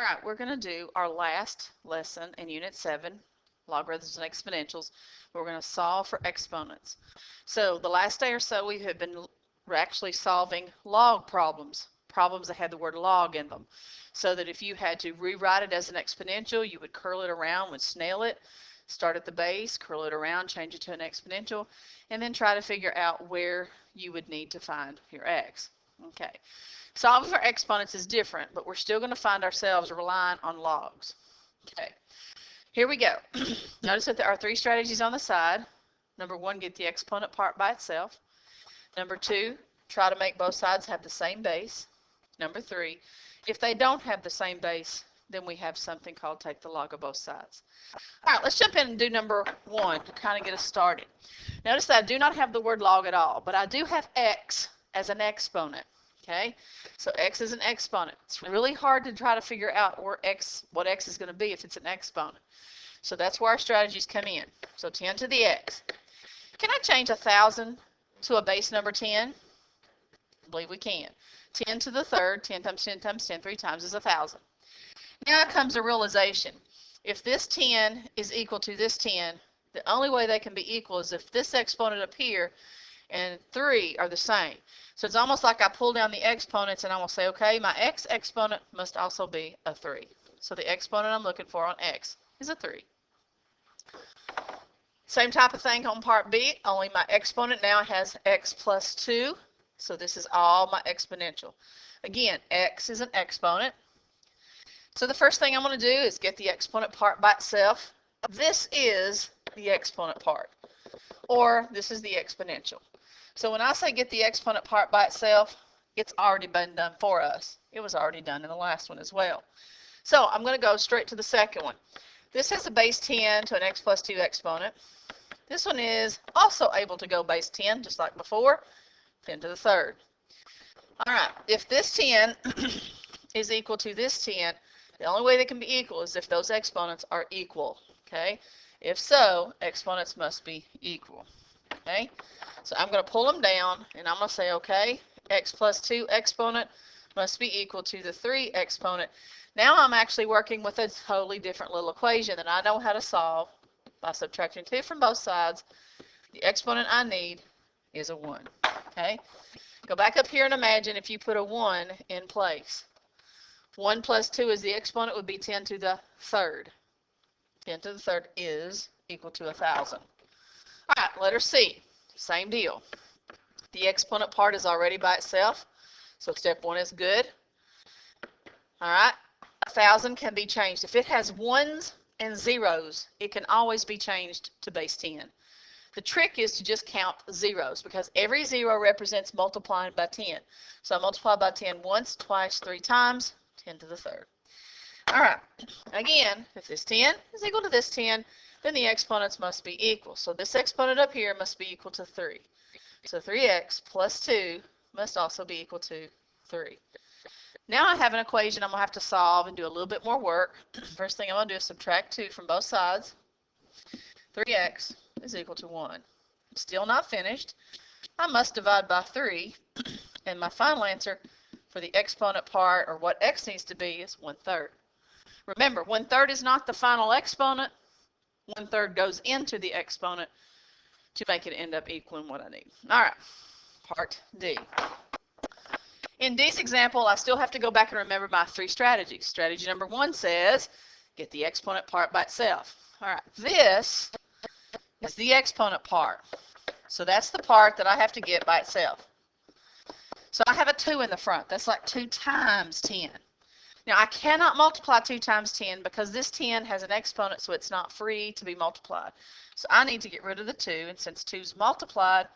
All right, we're going to do our last lesson in Unit 7, Logarithms and Exponentials. We're going to solve for exponents. So the last day or so we have been actually solving log problems that had the word log in them. So that if you had to rewrite it as an exponential, you would curl it around, would snail it, start at the base, curl it around, change it to an exponential, and then try to figure out where you would need to find your x. Okay. Solving for exponents is different, but we're still going to find ourselves relying on logs. Okay, here we go. Notice that there are three strategies on the side. Number one, get the exponent part by itself. Number two, try to make both sides have the same base. Number three, if they don't have the same base, then we have something called take the log of both sides. All right, let's jump in and do number one to kind of get us started. Notice that I do not have the word log at all, but I do have x as an exponent. Okay, so x is an exponent. It's really hard to try to figure out what x is going to be if it's an exponent. So that's where our strategies come in. So 10 to the x. Can I change 1,000 to a base number 10? I believe we can. 10 to the third, 10 times 10 times 10, 3 times is 1,000. Now comes a realization. If this 10 is equal to this 10, the only way they can be equal is if this exponent up here and 3 are the same. So it's almost like I pull down the exponents and I'm going to say, okay, my x exponent must also be a 3. So the exponent I'm looking for on x is a 3. Same type of thing on part B, only my exponent now has x plus 2. So this is all my exponential. Again, x is an exponent. So the first thing I'm going to do is get the exponent part by itself. This is the exponent part, or this is the exponential. So when I say get the exponent part by itself, it's already been done for us. It was already done in the last one as well. So I'm going to go straight to the second one. This has a base 10 to an x plus 2 exponent. This one is also able to go base 10, just like before, 10 to the third. All right, if this 10 is equal to this 10, the only way they can be equal is if those exponents are equal. Okay? If so, exponents must be equal. Okay? So I'm going to pull them down, and I'm going to say, okay, x plus 2 exponent must be equal to the 3 exponent. Now I'm actually working with a totally different little equation that I know how to solve by subtracting 2 from both sides. The exponent I need is a 1. Okay? Go back up here and imagine if you put a 1 in place. 1 plus 2 is the exponent would be 10 to the third. 10 to the third is equal to 1,000. All right, letter C. Same deal. The exponent part is already by itself, so step 1 is good. All right, 1,000 can be changed. If it has ones and zeros, it can always be changed to base 10. The trick is to just count zeros because every zero represents multiplying by 10. So I multiply by 10 once, twice, 3 times, 10 to the third. All right, again, if this 10 is equal to this 10, then the exponents must be equal. So this exponent up here must be equal to 3. So 3x plus 2 must also be equal to 3. Now I have an equation I'm going to have to solve and do a little bit more work. First thing I'm going to do is subtract 2 from both sides. 3x is equal to 1. Still not finished. I must divide by 3, and my final answer for the exponent part, or what x needs to be, is 1/3. Remember, 1/3 is not the final exponent. 1/3 goes into the exponent to make it end up equaling what I need. All right, part D. In D's example, I still have to go back and remember my 3 strategies. Strategy number 1 says, get the exponent part by itself. All right, this is the exponent part. So that's the part that I have to get by itself. So I have a 2 in the front. That's like 2 times 10. Now I cannot multiply 2 times 10 because this 10 has an exponent, so it's not free to be multiplied. So I need to get rid of the 2, and since 2 is multiplied,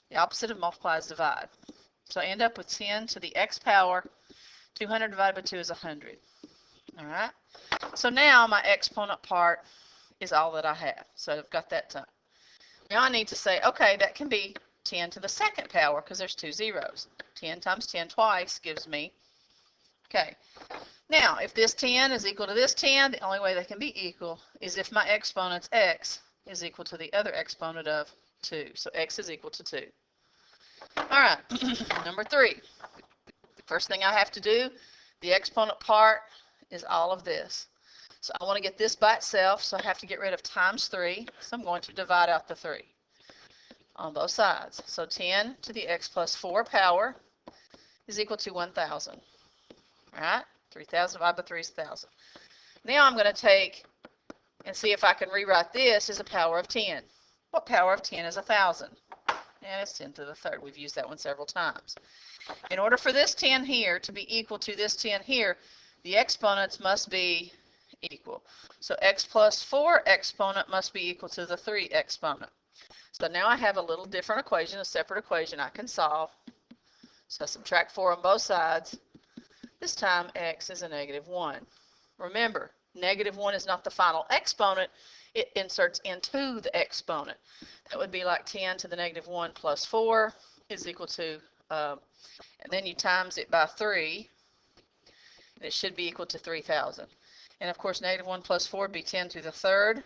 the opposite of multiply is divide. So I end up with 10 to the x power. 200 divided by 2 is 100. All right. So now my exponent part is all that I have. So I've got that done. Now I need to say, okay, that can be 10 to the second power because there's 2 zeros. 10 times 10 twice gives me, okay. Now, if this 10 is equal to this 10, the only way they can be equal is if my exponent's x is equal to the other exponent of 2. So x is equal to 2. All right, number 3. First thing I have to do, the exponent part is all of this. So I want to get this by itself, so I have to get rid of times 3. So I'm going to divide out the 3 on both sides. So 10 to the x plus 4 power is equal to 1,000. All right? 3,000 divided by 3 is 1,000. Now I'm going to take and see if I can rewrite this as a power of 10. What power of 10 is 1,000? And it's 10 to the third. We've used that one several times. In order for this 10 here to be equal to this 10 here, the exponents must be equal. So x plus 4 exponent must be equal to the 3 exponent. So now I have a little different equation, a separate equation I can solve. So I subtract 4 on both sides. This time x is a negative 1. Remember, negative 1 is not the final exponent. It inserts into the exponent. That would be like 10 to the negative 1 plus 4 is equal to, and then you times it by 3, and it should be equal to 3,000. And of course, negative 1 plus 4 would be 10 to the third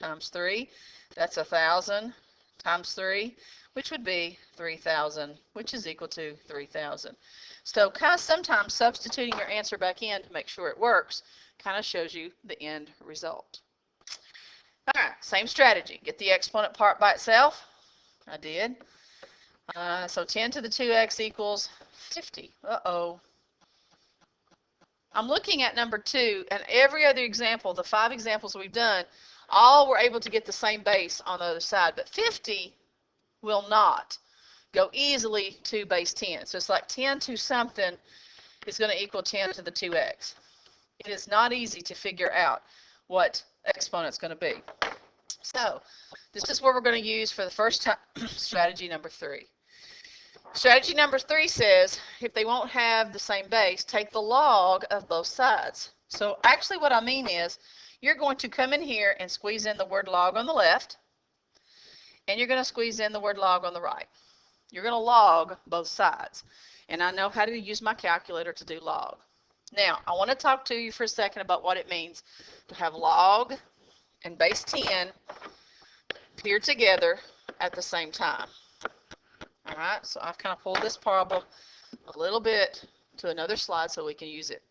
times 3. That's 1,000 times 3, which would be 3,000, which is equal to 3,000. So kind of sometimes substituting your answer back in to make sure it works kind of shows you the end result. All right, same strategy. Get the exponent part by itself. I did. So 10 to the 2x equals 50. Uh-oh. I'm looking at number 2, and every other example, the 5 examples we've done, all were able to get the same base on the other side, but 50 will not go easily to base 10. So it's like 10 to something is going to equal 10 to the 2x. It is not easy to figure out what exponent's going to be. So this is what we're going to use for the first time, strategy number 3. Strategy number 3 says if they won't have the same base, take the log of both sides. So actually what I mean is you're going to come in here and squeeze in the word log on the left, and you're going to squeeze in the word log on the right. You're going to log both sides. And I know how to use my calculator to do log. Now, I want to talk to you for a second about what it means to have log and base 10 appear together at the same time. All right, so I've kind of pulled this problem a little bit to another slide so we can use it.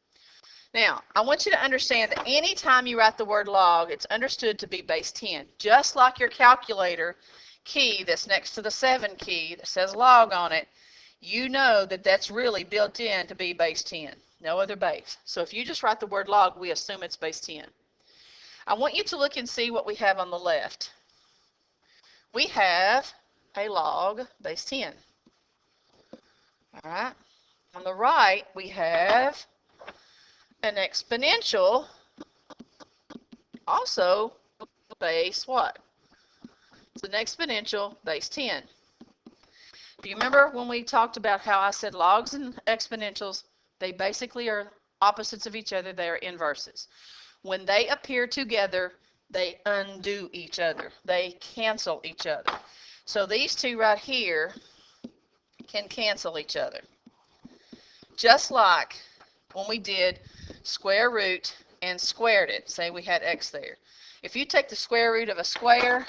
Now, I want you to understand that anytime you write the word log, it's understood to be base 10. Just like your calculator key that's next to the 7 key that says log on it, you know that that's really built in to be base 10. No other base. So if you just write the word log, we assume it's base 10. I want you to look and see what we have on the left. We have a log base 10. All right. On the right, we have an exponential, also base what? It's an exponential base 10. Do you remember when we talked about how I said logs and exponentials, they basically are opposites of each other. They are inverses. When they appear together, they undo each other. They cancel each other. So these two right here can cancel each other. Just like when we did square root and squared it. Say we had x there. If you take the square root of a square,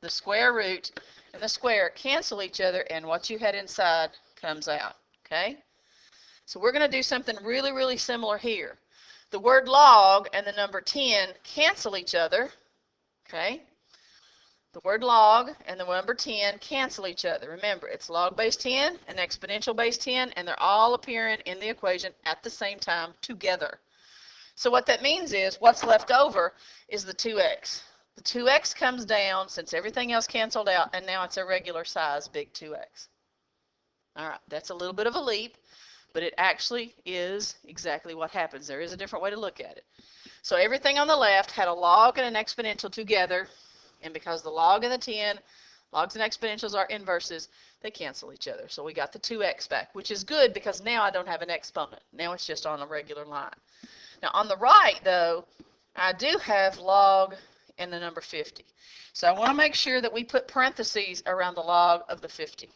the square root and the square cancel each other, and what you had inside comes out. Okay? So we're going to do something really, really similar here. The word log and the number 10 cancel each other. Okay? The word log and the number 10 cancel each other. Remember, it's log base 10 and exponential base 10, and they're all appearing in the equation at the same time together. So what that means is what's left over is the 2x. The 2x comes down since everything else canceled out, and now it's a regular size big 2x. All right, that's a little bit of a leap, but it actually is exactly what happens. There is a different way to look at it. So everything on the left had a log and an exponential together, and because the log and the 10, logs and exponentials are inverses, they cancel each other. So we got the 2x back, which is good because now I don't have an exponent. Now it's just on a regular line. Now on the right, though, I do have log and the number 50. So I want to make sure that we put parentheses around the log of the 50,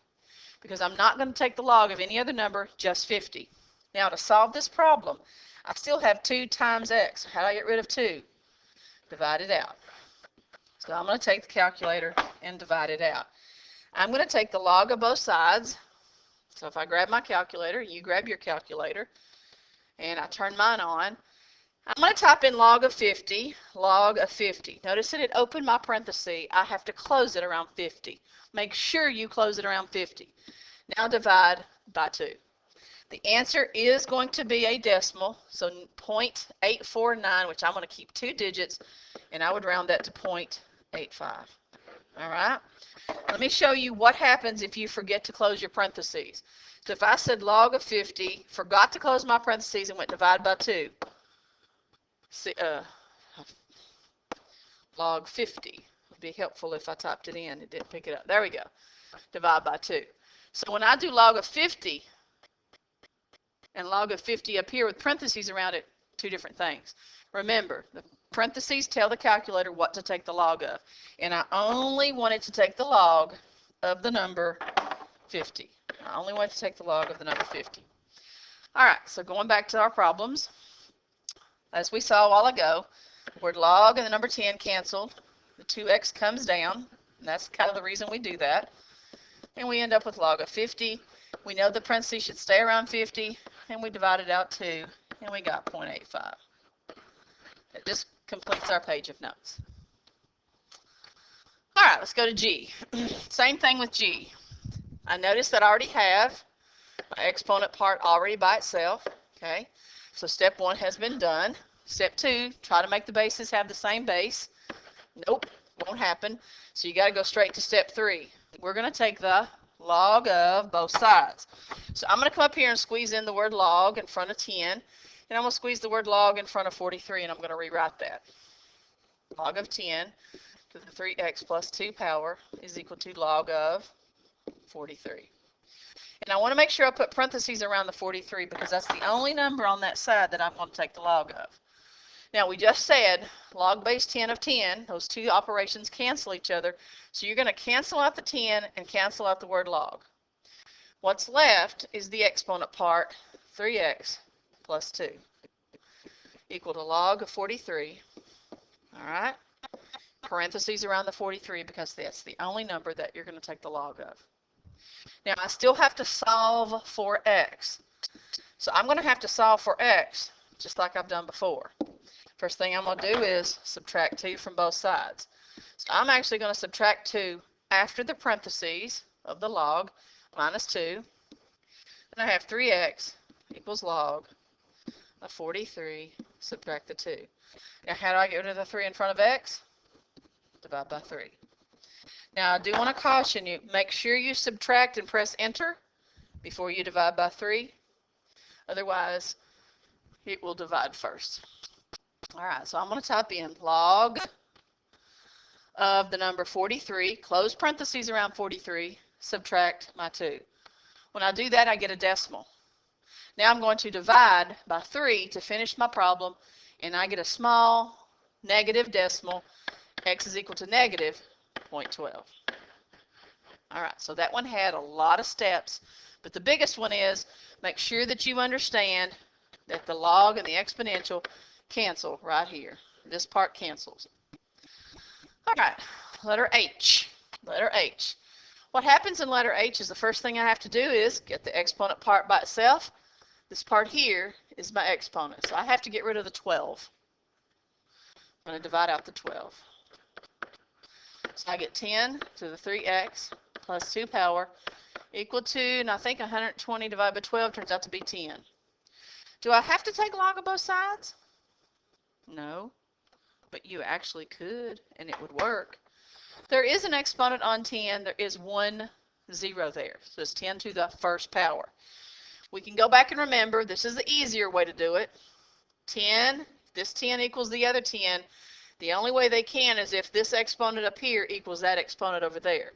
because I'm not going to take the log of any other number, just 50. Now to solve this problem, I still have 2 times x. How do I get rid of 2? Divide it out. So I'm going to take the calculator and divide it out. I'm going to take the log of both sides. So if I grab my calculator, you grab your calculator, and I turn mine on, I'm going to type in log of 50, log of 50. Notice that it opened my parenthesis. I have to close it around 50. Make sure you close it around 50. Now divide by 2. The answer is going to be a decimal, so 0.849, which I'm going to keep 2 digits, and I would round that to 0.85. All right? Let me show you what happens if you forget to close your parentheses. So if I said log of 50, forgot to close my parentheses, and went divide by 2, see, log 50 would be helpful if I typed it in. It didn't pick it up. There we go. Divide by 2. So when I do log of 50 and log of 50 up here with parentheses around it, two different things. Remember, the parentheses tell the calculator what to take the log of. And I only wanted to take the log of the number 50. I only wanted to take the log of the number 50. All right, so going back to our problems. As we saw a while ago, the word log and the number 10 canceled. The 2x comes down, and that's kind of the reason we do that. And we end up with log of 50. We know the parentheses should stay around 50, and we divide it out 2, and we got 0.85. It just completes our page of notes. All right, let's go to G. Same thing with G. I noticed that I already have my exponent part already by itself. Okay, so step 1 has been done. Step 2, try to make the bases have the same base. Nope, won't happen. So you got to go straight to step 3. We're going to take the log of both sides. So I'm going to come up here and squeeze in the word log in front of 10, and I'm going to squeeze the word log in front of 43, and I'm going to rewrite that. Log of 10 to the 3x plus 2 power is equal to log of 43. And I want to make sure I put parentheses around the 43 because that's the only number on that side that I'm going to take the log of. Now we just said log base 10 of 10, those two operations cancel each other, so you're going to cancel out the 10 and cancel out the word log. What's left is the exponent part, 3x plus 2, equal to log of 43, all right? Parentheses around the 43 because that's the only number that you're going to take the log of. Now I still have to solve for x. So I'm going to have to solve for x just like I've done before. First thing I'm going to do is subtract 2 from both sides. So I'm actually going to subtract 2 after the parentheses of the log, minus 2. Then I have 3x equals log of 43, subtract the 2. Now how do I get rid of the 3 in front of x? Divide by 3. Now I do want to caution you, make sure you subtract and press enter before you divide by 3. Otherwise, it will divide first. All right, so I'm going to type in log of the number 43, close parentheses around 43, subtract my 2. When I do that, I get a decimal. Now I'm going to divide by 3 to finish my problem, and I get a small negative decimal. X is equal to negative 0.12. All right, so that one had a lot of steps, but the biggest one is make sure that you understand that the log and the exponential cancel right here. This part cancels. All right, letter H. Letter H. What happens in letter H is the first thing I have to do is get the exponent part by itself. This part here is my exponent, so I have to get rid of the 12. I'm going to divide out the 12. So I get 10 to the 3x plus 2 power equal to, and I think 120 divided by 12 turns out to be 10. Do I have to take log of both sides? No, but you actually could, and it would work. There is an exponent on 10. There is 1 0 there, so it's 10 to the first power. We can go back and remember, this is the easier way to do it. 10, this 10 equals the other 10. The only way they can is if this exponent up here equals that exponent over there.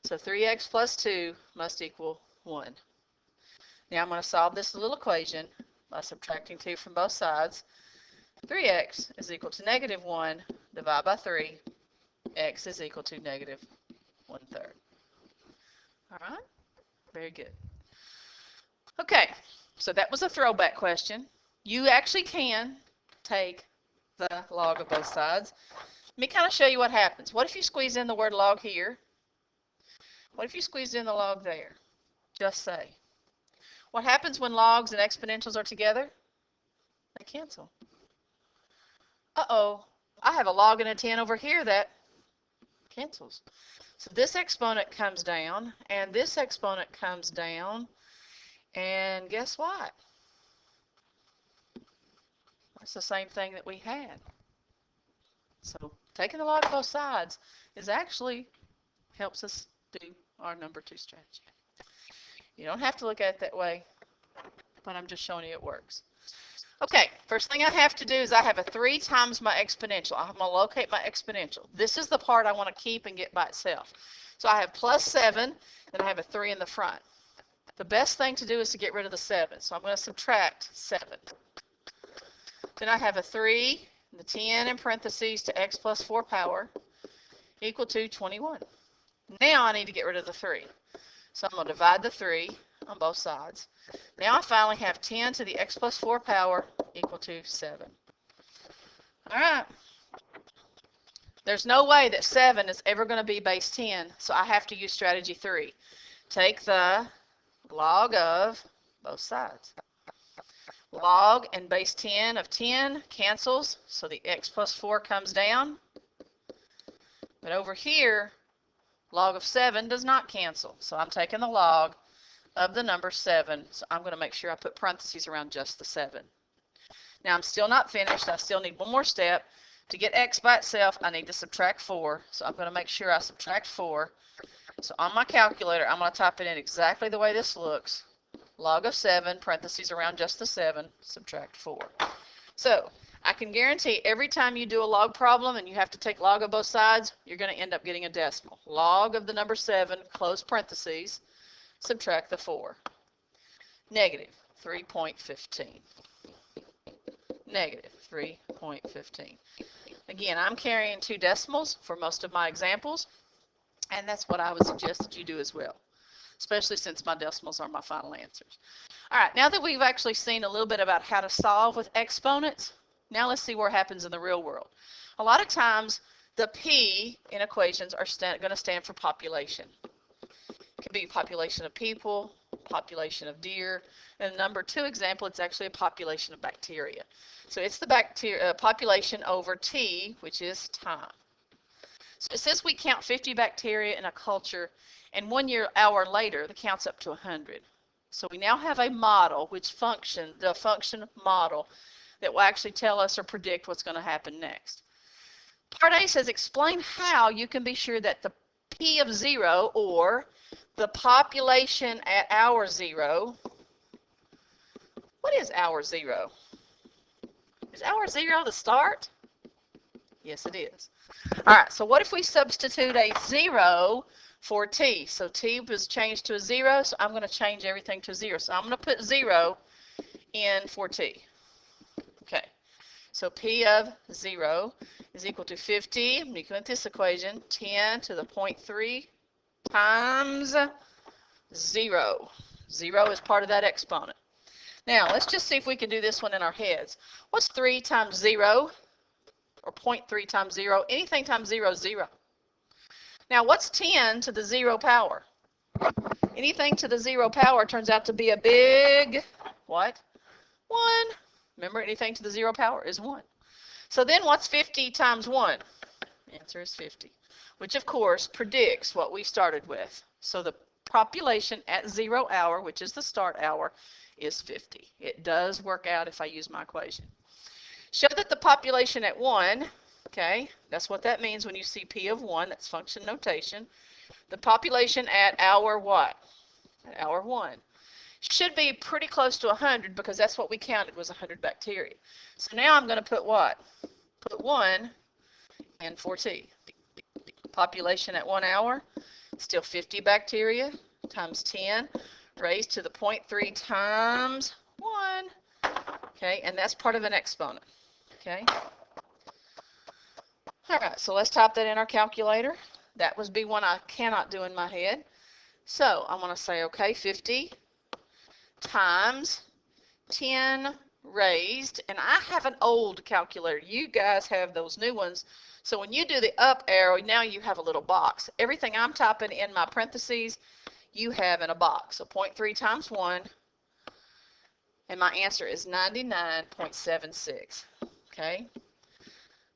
So 3x plus 2 must equal 1. Now I'm going to solve this little equation by subtracting 2 from both sides. 3x is equal to negative 1, divide by 3, x is equal to negative 1/3. All right, very good. Okay, so that was a throwback question. You actually can take the log of both sides. Let me kind of show you what happens. What if you squeeze in the word log here? What if you squeezed in the log there? Just say. What happens when logs and exponentials are together? They cancel. Uh-oh, I have a log and a 10 over here that cancels. So this exponent comes down, and this exponent comes down, and guess what? It's the same thing that we had. So taking the log of both sides is actually helps us do our number 2 strategy. You don't have to look at it that way, but I'm just showing you it works. Okay, first thing I have to do is I have a 3 times my exponential. I'm going to locate my exponential. This is the part I want to keep and get by itself. So I have plus 7, and I have a 3 in the front. The best thing to do is to get rid of the 7. So I'm going to subtract 7. Then I have a 3, and the 10 in parentheses to x plus 4 power equal to 21. Now I need to get rid of the 3. So I'm going to divide the 3 on both sides. Now I finally have 10 to the x plus 4 power equal to 7. All right. There's no way that 7 is ever going to be base 10, so I have to use strategy 3. Take the log of both sides. Log and base 10 of 10 cancels, so the x plus 4 comes down. But over here, log of 7 does not cancel, so I'm taking the log of the number 7, so I'm going to make sure I put parentheses around just the 7. Now I'm still not finished. I still need one more step. To get x by itself, I need to subtract 4, so I'm going to make sure I subtract 4. So on my calculator, I'm going to type it in exactly the way this looks. Log of 7, parentheses around just the 7, subtract 4. So I can guarantee every time you do a log problem and you have to take log of both sides, you're going to end up getting a decimal. Log of the number 7, close parentheses, subtract the 4. Negative 3.15. Negative 3.15. Again, I'm carrying 2 decimals for most of my examples, and that's what I would suggest that you do as well, especially since my decimals are my final answers. All right, now that we've actually seen a little bit about how to solve with exponents, now let's see what happens in the real world. A lot of times, the P in equations are going to stand for population. It could be population of people, population of deer. And number 2 example, it's actually a population of bacteria. So it's the population over T, which is time. So it says we count 50 bacteria in a culture, and 1 hour later, the count's up to 100. So we now have a model, the function model, that will actually tell us or predict what's going to happen next. Part A says explain how you can be sure that the P of 0, or the population at hour 0. What is hour 0? Is hour 0 the start? Yes, it is. All right, so what if we substitute a 0 for T? So T was changed to a 0, so I'm going to change everything to 0. So I'm going to put 0 in for T. Okay, so P of 0 is equal to 50. I'm looking at this equation, 10 to the 0.3 times 0. 0 is part of that exponent. Now, let's just see if we can do this one in our heads. What's 3 times 0? Or 0.3 times 0? Anything times 0 is 0. Now, what's 10 to the 0 power? Anything to the 0 power turns out to be a big, what? 1. Remember, anything to the 0 power is 1. So then what's 50 times 1? The answer is 50, which of course predicts what we started with. So the population at 0 hour, which is the start hour, is 50. It does work out if I use my equation. Show that the population at 1, okay, that's what that means when you see P of 1, that's function notation. The population at hour what? At hour 1. Should be pretty close to 100 because that's what we counted was 100 bacteria. So now I'm going to put what? Put 1 in for T. Population at 1 hour, still 50 bacteria times 10 raised to the 0.3 times 1. Okay, and that's part of an exponent. Okay. All right, so let's type that in our calculator. That would be one I cannot do in my head. So I'm going to say, okay, 50 times 10 raised, and I have an old calculator. You guys have those new ones. So when you do the up arrow, now you have a little box. Everything I'm typing in my parentheses, you have in a box. So 0.3 times 1, and my answer is 99.76. Okay.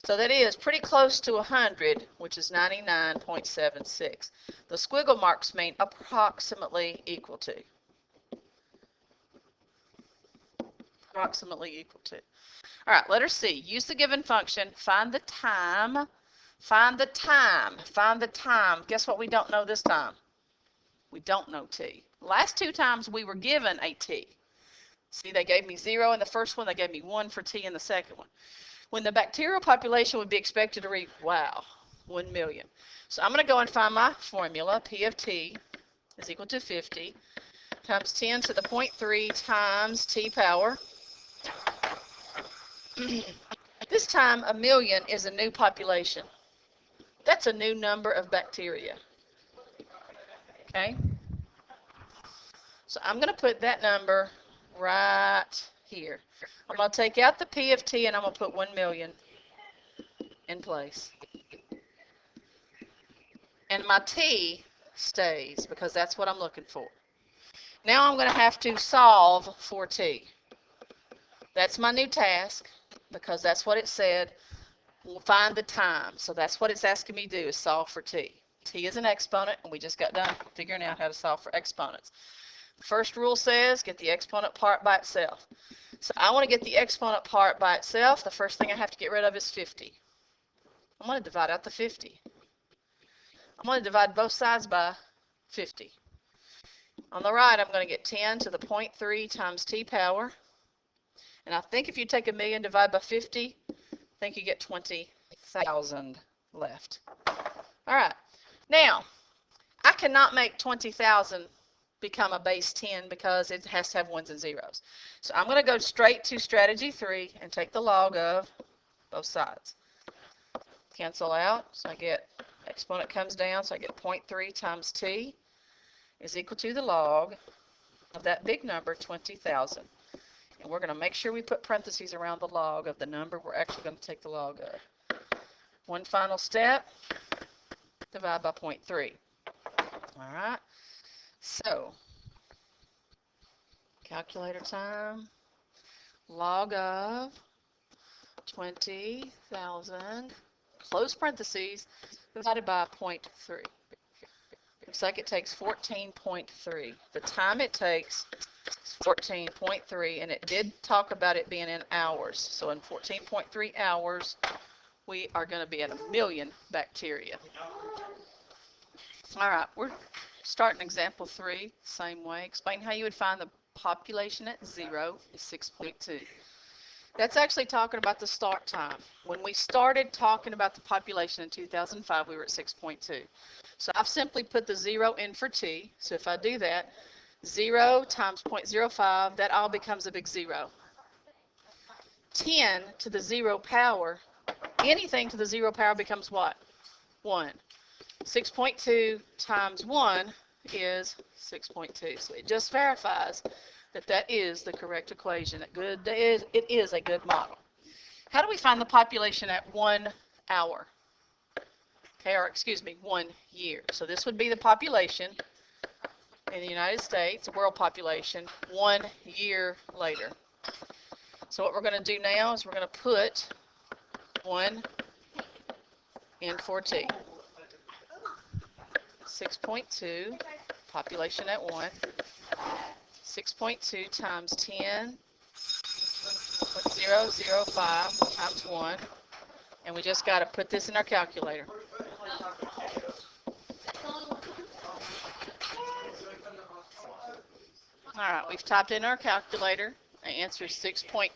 So that is pretty close to 100, which is 99.76. The squiggle marks mean approximately equal to. Approximately equal to. All right, letter C. Use the given function. Find the time. Find the time. Find the time. Guess what we don't know this time? We don't know t. Last two times we were given a t. See, they gave me 0 in the first one. They gave me 1 for t in the second one. When the bacterial population would be expected to reach, wow, 1 million. So I'm going to go and find my formula. P of t is equal to 50 times 10 to the 0.3 times t power. This time, a million is a new population. That's a new number of bacteria. Okay? So I'm going to put that number right here. I'm going to take out the P of t and I'm going to put 1 million in place. And my t stays because that's what I'm looking for. Now I'm going to have to solve for t. That's my new task because that's what it said. We'll find the time. So that's what it's asking me to do is solve for t. T is an exponent and we just got done figuring out how to solve for exponents. The first rule says get the exponent part by itself. So I want to get the exponent part by itself. The first thing I have to get rid of is 50. I'm going to divide out the 50. I'm going to divide both sides by 50. On the right, I'm going to get 10 to the 0.3 times t power. And I think if you take a million divided by 50, I think you get 20,000 left. All right. Now, I cannot make 20,000 become a base 10 because it has to have ones and zeros. So I'm going to go straight to strategy 3 and take the log of both sides. Cancel out. So I get exponent comes down. So I get 0.3 times t is equal to the log of that big number, 20,000. And we're going to make sure we put parentheses around the log of the number we're actually going to take the log of. One final step, divide by 0.3. All right. So, calculator time, log of 20,000, close parentheses, divided by 0.3. Looks like it takes 14.3. The time it takes is 14.3, and it did talk about it being in hours. So in 14.3 hours, we are going to be at 1 million bacteria. All right, we're starting example 3, same way. Explain how you would find the population at 0 is 6.2. That's actually talking about the start time. When we started talking about the population in 2005, we were at 6.2. So I've simply put the 0 in for t. So if I do that, 0 times 0.05, that all becomes a big 0. 10 to the 0 power, anything to the 0 power becomes what? 1. 6.2 times 1 is 6.2. So it just verifies that that is the correct equation. It is a good model. How do we find the population at 1 hour? Okay, or excuse me, 1 year. So this would be the population in the United States, the world population, 1 year later. So what we're going to do now is we're going to put 1 in for t. 6.2, population at 1. 6.2 times 10.005 times 1. And we just got to put this in our calculator. All right, we've typed in our calculator. The answer is 6.2.